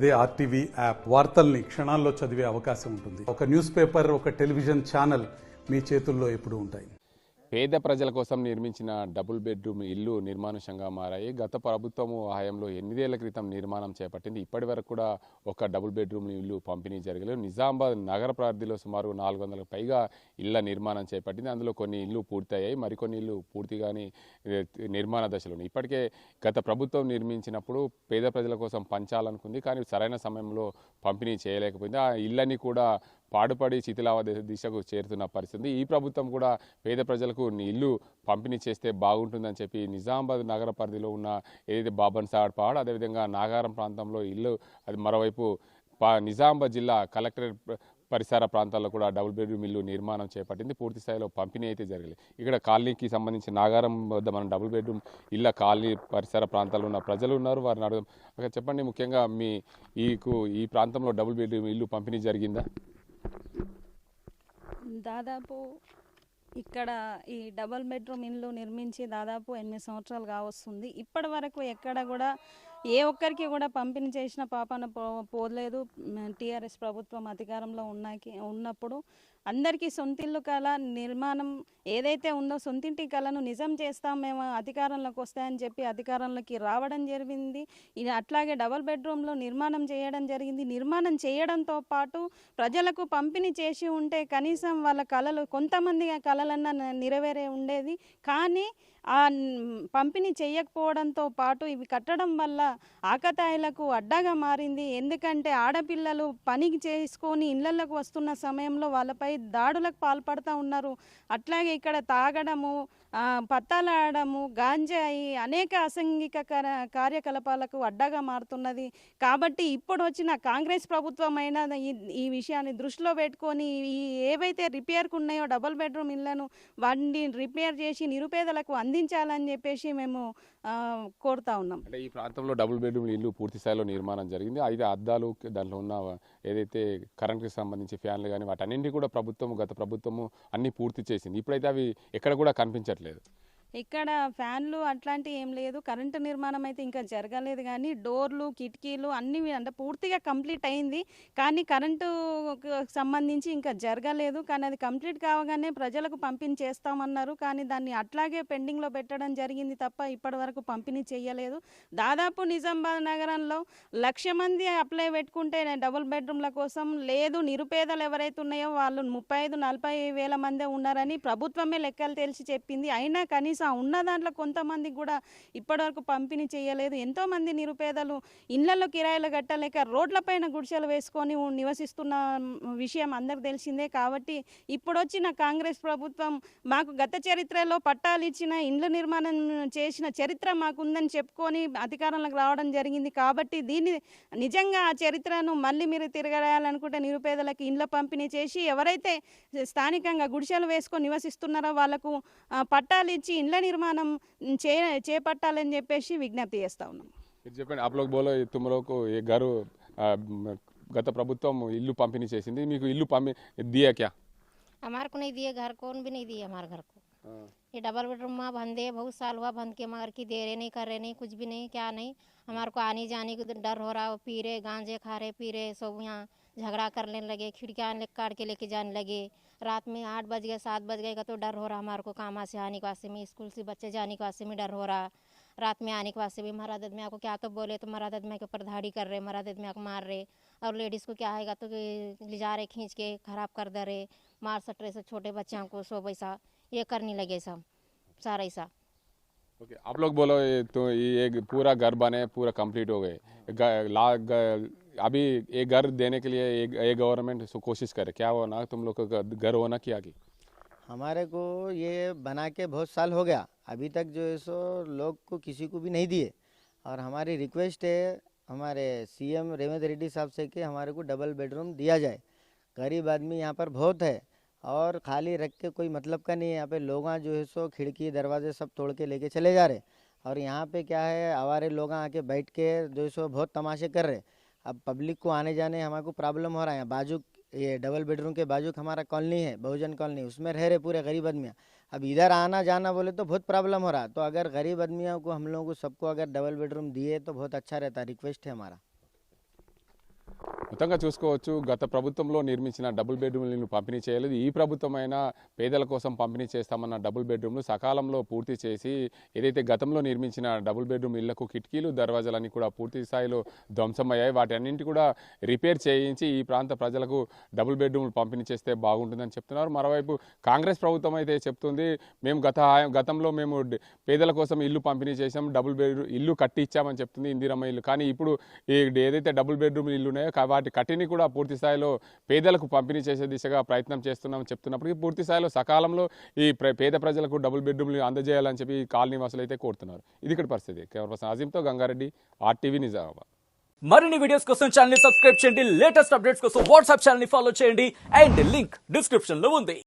ఇదే RTV app వార్తల్ని క్షణాల్లో చదివే అవకాశం ఉంటుంది. ఒక న్యూస్ పేపర్, ఒక టెలివిజన్ ఛానల్ మీ చేతుల్లో ఎప్పుడూ ఉంటాయి. పేద ప్రజల కోసం నిర్మించిన డబుల్ బెడ్రూమ్ ఇల్లు నిర్మానుషంగా మారాయి. గత ప్రభుత్వము హయాంలో 8 ఏళ్ల క్రితం నిర్మాణం చేపట్టింది. ఇప్పటి వరకు కూడా ఒక డబుల్ బెడ్రూమ్ ఇల్లు పంపిణీ జరగలేదు. నిజామాబాద్ నగర పరిధిలో సుమారు 400కు పైగా ఇళ్ల నిర్మాణం చేపట్టింది. అందులో కొన్ని ఇల్లు పూర్తయ్యాయి, మరికొన్ని ఇల్లు పూర్తిగాని నిర్మాణ దశలో ఉన్నాయి. ఇప్పటికే గత ప్రభుత్వం నిర్మించినప్పుడు పేద ప్రజల కోసం పంచాలనుకుంది, కానీ సరైన సమయంలో పంపిణీ చేయలేకపోయింది. ఆ ఇళ్ళని కూడా పాడుపడి శిథిలావ దిశకు చేరుతున్న పరిస్థితి. ఈ ప్రభుత్వం కూడా పేద ప్రజలకు ఇల్లు పంపిణీ చేస్తే బాగుంటుందని చెప్పి నిజామాబాద్ నగర పరిధిలో ఉన్న ఏదైతే బాబన్ సాగర్ పహాడ్, అదేవిధంగా నాగారం ప్రాంతంలో ఇల్లు, అది మరోవైపు నిజామాబాద్ జిల్లా కలెక్టరేట్ పరిసర ప్రాంతాల్లో కూడా డబుల్ బెడ్రూమ్ ఇల్లు నిర్మాణం చేపట్టింది. పూర్తి స్థాయిలో పంపిణీ అయితే జరగలేదు. ఇక్కడ కాలనీకి సంబంధించి నాగారం వద్ద మనం డబుల్ బెడ్రూమ్ ఇళ్ళ కాలనీ పరిసర ప్రాంతాల్లో ఉన్న ప్రజలు ఉన్నారు, వారిని అడుగుదాం. అక్కడ చెప్పండి, ముఖ్యంగా ఈ ప్రాంతంలో డబుల్ బెడ్రూమ్ ఇల్లు పంపిణీ జరిగిందా? దాదాపు ఇక్కడ ఈ డబల్ బెడ్రూమ్ ఇల్లు నిర్మించి దాదాపు 8 సంవత్సరాలు కావస్తుంది. ఇప్పటి వరకు ఎక్కడ కూడా ఏ ఒక్కరికి కూడా పంపిణీ చేసిన పాపన పోలేదు. టీఆర్ఎస్ ప్రభుత్వం అధికారంలో ఉన్నప్పుడు అందరికీ సొంతిల్లు కళ నిర్మాణం ఏదైతే ఉందో సొంతింటి కళను నిజం చేస్తాం మేము అధికారంలోకి వస్తాయని చెప్పి అధికారంలోకి రావడం జరిగింది. ఇది అట్లాగే డబల్ బెడ్రూమ్లో నిర్మాణం చేయడం జరిగింది. నిర్మాణం చేయడంతో పాటు ప్రజలకు పంపిణీ చేసి ఉంటే కనీసం వాళ్ళ కళలు, కొంతమంది కళలన్నా నెరవేరే ఉండేది. కానీ ఆ పంపిణీ చేయకపోవడంతో పాటు ఇవి కట్టడం వల్ల ఆకతాయిలకు అడ్డగా మారింది. ఎందుకంటే ఆడపిల్లలు పనికి చేసుకొని ఇళ్లలోకి వస్తున్న సమయంలో వాళ్ళపై దాడులకు పాల్పడుతూ ఉన్నారు. అట్లాగే ఇక్కడ తాగడము, పత్తాలాడము, గాంజాయి, అనేక అసాంఘిక కార్యకలాపాలకు అడ్డగా మారుతున్నది. కాబట్టి ఇప్పుడు వచ్చిన కాంగ్రెస్ ప్రభుత్వం అయినా ఈ విషయాన్ని దృష్టిలో పెట్టుకొని ఏవైతే రిపేర్కు ఉన్నాయో డబుల్ బెడ్రూమ్ ఇళ్లను వాటిని రిపేర్ చేసి నిరుపేదలకు అందించాలని చెప్పేసి మేము కోరుతా ఉన్నాం. అంటే ఈ ప్రాంతంలో డబుల్ బెడ్రూమ్ ఇల్లు పూర్తి స్థాయిలో నిర్మాణం జరిగింది. 5 అద్దాలు, దాంట్లో ఉన్న ఏదైతే కరెంట్కి సంబంధించి ఫ్యాన్లు కానీ వాటన్నింటినీ కూడా గత ప్రభుత్వము అన్ని పూర్తి చేసింది. ఇప్పుడైతే అవి ఎక్కడ కూడా కనిపించట్లేదు. ఇక్కడ ఫ్యాన్లు అట్లాంటివి ఏం లేదు. కరెంటు నిర్మాణం అయితే ఇంకా జరగలేదు, కానీ డోర్లు, కిటికీలు అన్నీ అంటే పూర్తిగా కంప్లీట్ అయింది. కానీ కరెంటు సంబంధించి ఇంకా జరగలేదు. కానీ అది కంప్లీట్ కావగానే ప్రజలకు పంపిణీ చేస్తామన్నారు. కానీ దాన్ని అట్లాగే పెండింగ్లో పెట్టడం జరిగింది తప్ప ఇప్పటి వరకు పంపిణీ చేయలేదు. దాదాపు నిజామాబాద్ నగరంలో 1,00,000 మంది అప్లై పెట్టుకుంటే డబుల్ బెడ్రూమ్ల కోసం లేదు. నిరుపేదలు ఎవరైతే ఉన్నాయో వాళ్ళు 35-40 వేల మందే ఉన్నారని ప్రభుత్వమే లెక్కలు తెలిసి చెప్పింది. అయినా కనీసం ఉన్న దాంట్లో కొంతమందికి కూడా ఇప్పటివరకు పంపిణీ చేయలేదు. ఎంతోమంది నిరుపేదలు ఇళ్లలో కిరాయిలు కట్టలేక రోడ్లపైన గుడిసెలు వేసుకొని నివసిస్తున్న విషయం అందరికి తెలిసిందే. కాబట్టి ఇప్పుడు వచ్చిన కాంగ్రెస్ ప్రభుత్వం మాకు గత చరిత్రలో పట్టాలు ఇచ్చిన ఇండ్ల నిర్మాణం చేసిన చరిత్ర మాకుందని చెప్పుకొని అధికారంలోకి రావడం జరిగింది. కాబట్టి దీన్ని నిజంగా ఆ చరిత్రను మళ్ళీ మీరు తిరగరాయాలనుకుంటే నిరుపేదలకు ఇండ్ల పంపిణీ చేసి ఎవరైతే స్థానికంగా గుడిసెలు వేసుకొని నివసిస్తున్నారో వాళ్లకు పట్టాలు ఇచ్చి ఇండ్ల నిర్మాణం చేపట్టాలని చెప్పేసి విజ్ఞప్తి చేస్తా ఉన్నాం. చెప్పండి, आप लोग बोलो तुम लोग को ये घर गत ప్రభుత్వం ఇల్లు పంపిణీ చేసింది, మీకు ఇల్లు दिया क्या? हमारे को नहीं दिए, घर कौन भी नहीं दिए हमारे घर को। ये डबल बेडरूम में बंदे बहुत साल हुआ बंद के, मगर की दे रहे नहीं, कर रहे नहीं, कुछ भी नहीं, क्या नहीं। हमारे को आने जाने का डर हो रहा, पी रहे गांजे खा रहे, पी रहे सब यहाँ झगड़ा करने लगे, खिड़कियाँ काट के लेके जाने लगे। रात में 8 बज गए 7 बज गए का तो डर हो रहा हमारे को। काम से आने के वास्ते में, स्कूल से बच्चे जाने के वास्ते में डर हो रहा। रात में आने के वास्ते भी महाराज आदमी को क्या तो बोले तो महाराज आदमी के ऊपर धाड़ी कर रहे, महाराज आदमी को मार रहे। और लेडीज़ को क्या आएगा तो ले जा रहे, खींच के खराब कर दे रहे, मार सट रहे। सब छोटे बच्चों को सब ऐसा ये करने लगे, सब सारा ऐसा। ओके, आप लोग बोलो तो ये पूरा घर बने, पूरा कंप्लीट हो गए। अभी ये घर देने के लिए ये गवर्नमेंट कोशिश करे, क्या होना तुम लोग का घर होना क्या की? हमारे को ये बना के बहुत साल हो गया, अभी तक जो है सो लोग को किसी को भी नहीं दिए। और हमारी रिक्वेस्ट है हमारे सीएम रेवंत रेड्डी साहब से कि हमारे को डबल बेडरूम दिया जाए। गरीब आदमी यहाँ पर बहुत है और खाली रख के कोई मतलब का नहीं है। यहाँ पे लोग जो है सो खिड़की दरवाजे सब तोड़ के लेके चले जा रहे। और यहाँ पे क्या है, आवारे लोग आके बैठ के जो है सो बहुत तमाशे कर रहे। अब पब्लिक को आने जाने हमारे को प्रॉब्लम हो रहा है। बाजू ये डबल बेडरूम के बाजू हमारा कॉलोनी है, बहुजन कॉलोनी, उसमें रह रहे पूरे गरीब आदमियाँ। अब इधर आना जाना बोले तो बहुत प्रॉब्लम हो रहा। तो अगर गरीब आदमियों को, हम लोगों को सबको अगर डबल बेडरूम दिए तो बहुत अच्छा रहता। रिक्वेस्ट है हमारा। మొత్తంగా చూసుకోవచ్చు, గత ప్రభుత్వంలో నిర్మించిన డబుల్ బెడ్రూమ్ ఇల్లు పంపిణీ చేయలేదు. ఈ ప్రభుత్వమైనా పేదల కోసం పంపిణీ చేస్తామన్న డబుల్ బెడ్రూమ్లు సకాలంలో పూర్తి చేసి ఏదైతే గతంలో నిర్మించిన డబుల్ బెడ్రూమ్ ఇళ్లకు కిటికీలు దర్వాజాలన్నీ కూడా పూర్తి స్థాయిలో ధ్వంసమయ్యాయి. వాటి అన్నింటి కూడా రిపేర్ చేయించి ఈ ప్రాంత ప్రజలకు డబుల్ బెడ్రూమ్లు పంపిణీ చేస్తే బాగుంటుందని చెప్తున్నారు. మరోవైపు కాంగ్రెస్ ప్రభుత్వం అయితే చెప్తుంది, మేము గతంలో మేము పేదల కోసం ఇల్లు పంపిణీ చేసాం, డబుల్ బెడ్రూమ్ ఇల్లు కట్టి ఇచ్చామని చెప్తుంది, ఇందిరమ్మ ఇల్లు. కానీ ఇప్పుడు ఏదైతే డబుల్ బెడ్రూమ్ ఇల్లు ఉన్నాయో వాటి కట్టిని కూడా పూర్తి స్థాయిలో పేదలకు పంపిణీ చేసే దిశగా ప్రయత్నం చేస్తున్నామని చెప్తున్నప్పటికీ పూర్తి స్థాయిలో సకాలంలో ఈ పేద ప్రజలకు డబుల్ బెడ్రూమ్లు అందజేయాలని చెప్పి కాలనీ వాసులు అయితే కోరుతున్నారు. ఇది ఇక్కడ పరిస్థితి. కెమెరా పర్సన్ అజీంతో గంగారెడ్డి, RTV నిజామాబాద్. మరిన్ని వీడియోస్ కోసం ఛానల్ ని సబ్స్క్రైబ్ చేయండి. లేటెస్ట్ అప్డేట్స్ కోసం వాట్సాప్ ఛానల్ ని ఫాలో చేయండి. అండ్ లింక్ డిస్క్రిప్షన్ లో ఉంది.